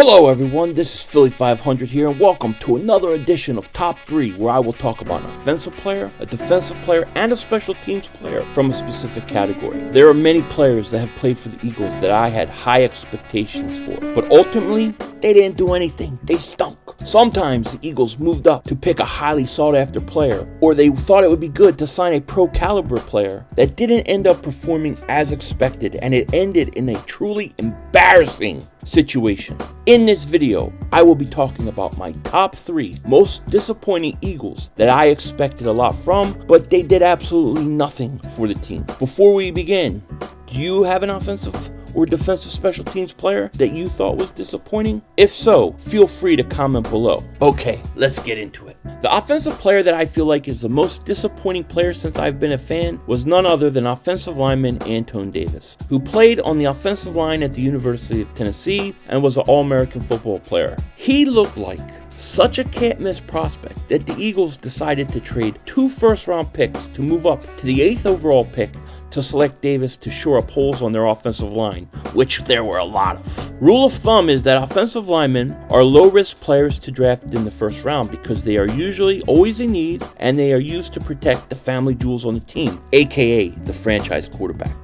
Hello everyone, this is Philly.500 here, and welcome to another edition of Top 3, where I will talk about an offensive player, a defensive player, and a special teams player from a specific category. There are many players that have played for the Eagles that I had high expectations for, but ultimately, they didn't do anything. They stunk. Sometimes the Eagles moved up to pick a highly sought after player, or they thought it would be good to sign a pro caliber player that didn't end up performing as expected, and it ended in a truly embarrassing situation. In this video, I will be talking about my top 3 most disappointing Eagles that I expected a lot from, but they did absolutely nothing for the team. Before we begin, do you have an offensive or defensive special teams player that you thought was disappointing? If so, feel free to comment below. Okay, let's get into it. The offensive player that I feel like is the most disappointing player since I've been a fan was none other than offensive lineman Antone Davis, who played on the offensive line at the University of Tennessee and was an All-American football player. He looked like such a can't-miss prospect that the Eagles decided to trade 2 first-round picks to move up to the 8th overall pick to select Davis to shore up holes on their offensive line, which there were a lot of. Rule of thumb is that offensive linemen are low-risk players to draft in the first round because they are usually always in need and they are used to protect the family jewels on the team, aka the franchise quarterback.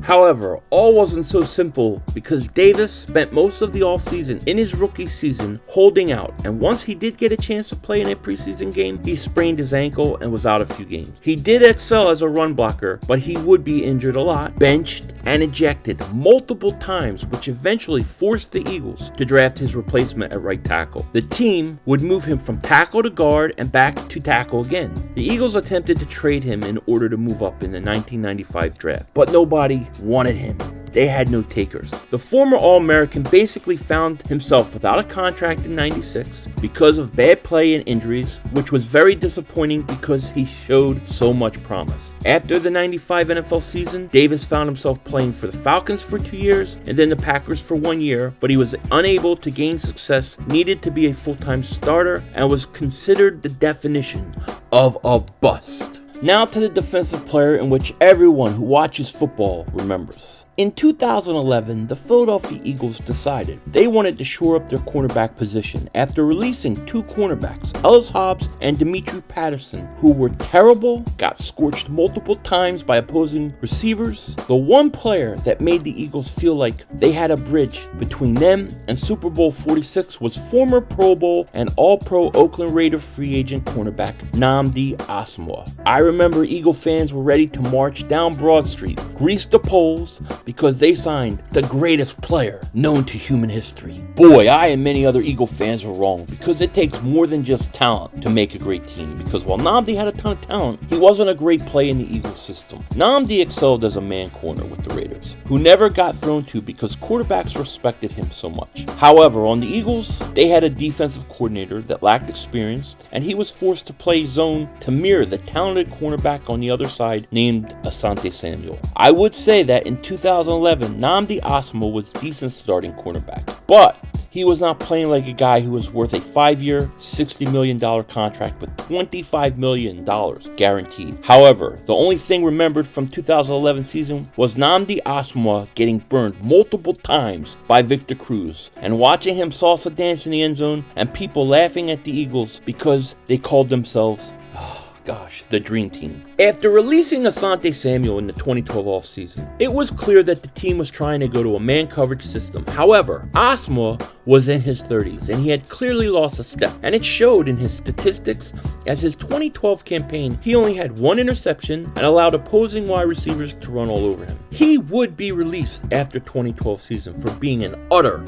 However, all wasn't so simple because Davis spent most of the offseason in his rookie season holding out, and once he did get a chance to play in a preseason game, he sprained his ankle and was out a few games. He did excel as a run blocker, but he would be injured a lot, benched, and ejected multiple times, which eventually forced the Eagles to draft his replacement at right tackle. The team would move him from tackle to guard and back to tackle again. The Eagles attempted to trade him in order to move up in the 1995 draft, but nobody wanted him. They had no takers. The former All-American basically found himself without a contract in '96 because of bad play and injuries, which was very disappointing because he showed so much promise. After the '95 NFL season, Davis found himself playing for the Falcons for 2 years and then the Packers for 1 year, but he was unable to gain success, needed to be a full-time starter, and was considered the definition of a bust. Now to the defensive player in which everyone who watches football remembers. In 2011, the Philadelphia Eagles decided they wanted to shore up their cornerback position after releasing 2 cornerbacks, Ellis Hobbs and Demetri Patterson, who were terrible, got scorched multiple times by opposing receivers. The one player that made the Eagles feel like they had a bridge between them and Super Bowl 46 was former Pro Bowl and All-Pro Oakland Raider free agent cornerback Nnamdi Asomugha. I remember Eagle fans were ready to march down Broad Street, grease the poles, because they signed the greatest player known to human history. Boy, I and many other Eagle fans are wrong, because it takes more than just talent to make a great team, because while Nnamdi had a ton of talent, he wasn't a great play in the Eagles system. Nnamdi excelled as a man corner with the Raiders, who never got thrown to because quarterbacks respected him so much. However, on the Eagles, they had a defensive coordinator that lacked experience, and he was forced to play zone to mirror the talented cornerback on the other side named Asante Samuel. I would say that in 2011, Nnamdi Asomugha was decent starting cornerback, but he was not playing like a guy who was worth a 5-year, $60 million contract with $25 million guaranteed. However, the only thing remembered from 2011 season was Nnamdi Asomugha getting burned multiple times by Victor Cruz and watching him salsa dance in the end zone and people laughing at the Eagles because they called themselves the Dream Team. After releasing Asante Samuel in the 2012 offseason, it was clear that the team was trying to go to a man coverage system. However, Asomugha was in his 30s and he had clearly lost a step, and it showed in his statistics. As his 2012 campaign, he only had 1 interception and allowed opposing wide receivers to run all over him. He would be released after 2012 season for being an utter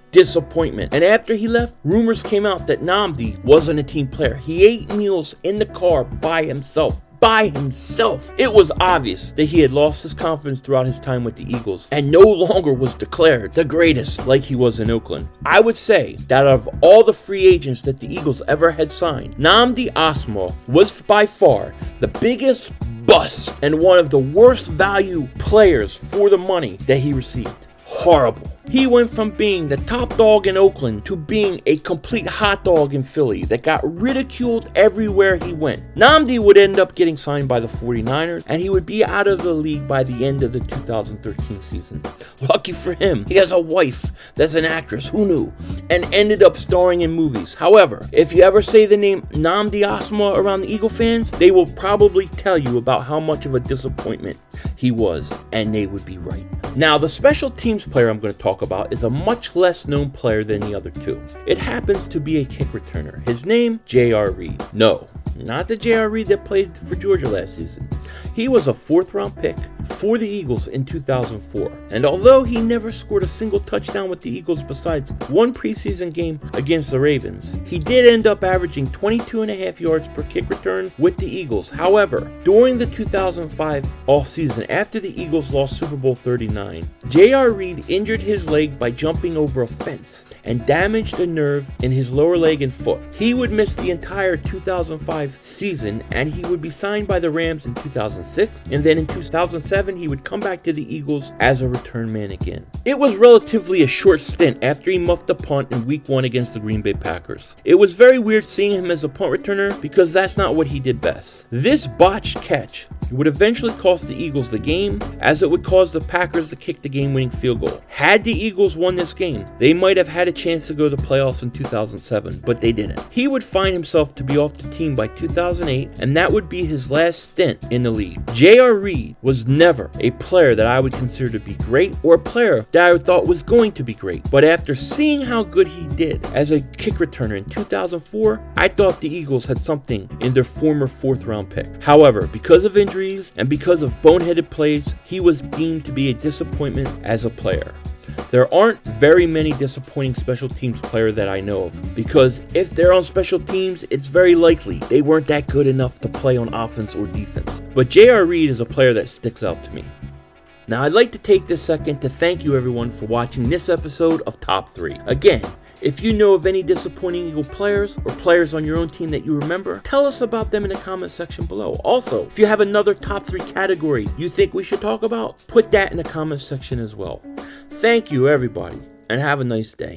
disappointment. And after he left, rumors came out that Nnamdi wasn't a team player. He ate meals in the car by himself. It was obvious that he had lost his confidence throughout his time with the Eagles and no longer was declared the greatest like he was in Oakland. I would say that out of all the free agents that the Eagles ever had signed, Nnamdi Asomugha was by far the biggest bust and one of the worst value players for the money that he received. Horrible. He went from being the top dog in Oakland to being a complete hot dog in Philly that got ridiculed everywhere he went. Nnamdi would end up getting signed by the 49ers, and he would be out of the league by the end of the 2013 season. Lucky for him, he has a wife that's an actress, who knew, and ended up starring in movies. However, if you ever say the name Nnamdi Asomugha around the Eagle fans, they will probably tell you about how much of a disappointment he was, and they would be right. Now, the special teams player I'm going to talk about is a much less known player than the other two. It happens to be a kick returner. His name, J.R. Reid. No, not the J.R. Reid that played for Georgia last season. He was a 4th round pick for the Eagles in 2004. And although he never scored a single touchdown with the Eagles besides one preseason game against the Ravens, he did end up averaging 22.5 yards per kick return with the Eagles. However, during the 2005 offseason, after the Eagles lost Super Bowl 39, J.R. Reid injured his leg by jumping over a fence and damaged a nerve in his lower leg and foot. He would miss the entire 2005 season, and he would be signed by the Rams in 2006, and then in 2007 he would come back to the Eagles as a return man again. It was relatively a short stint after he muffed a punt in Week 1 against the Green Bay Packers. It was very weird seeing him as a punt returner because that's not what he did best. This botched catch would eventually cost the Eagles the game, as it would cause the Packers to kick the game-winning field goal. Had the Eagles won this game, they might have had a chance to go to the playoffs in 2007, but they didn't. He would find himself to be off the team by 2008, and that would be his last stint in the league. J.R. Reid was never a player that I would consider to be great, or a player that I thought was going to be great, but after seeing how good he did as a kick returner in 2004, I thought the Eagles had something in their former 4th round pick. However, because of injuries and because of boneheaded plays, he was deemed to be a disappointment as a player. There aren't very many disappointing special teams players that I know of, because if they're on special teams, it's very likely they weren't that good enough to play on offense or defense. But J.R. Reid is a player that sticks out to me. Now, I'd like to take this second to thank you everyone for watching this episode of Top 3. Again, if you know of any disappointing Eagle players or players on your own team that you remember, tell us about them in the comment section below. Also, if you have another top 3 category you think we should talk about, put that in the comment section as well. Thank you everybody, and have a nice day.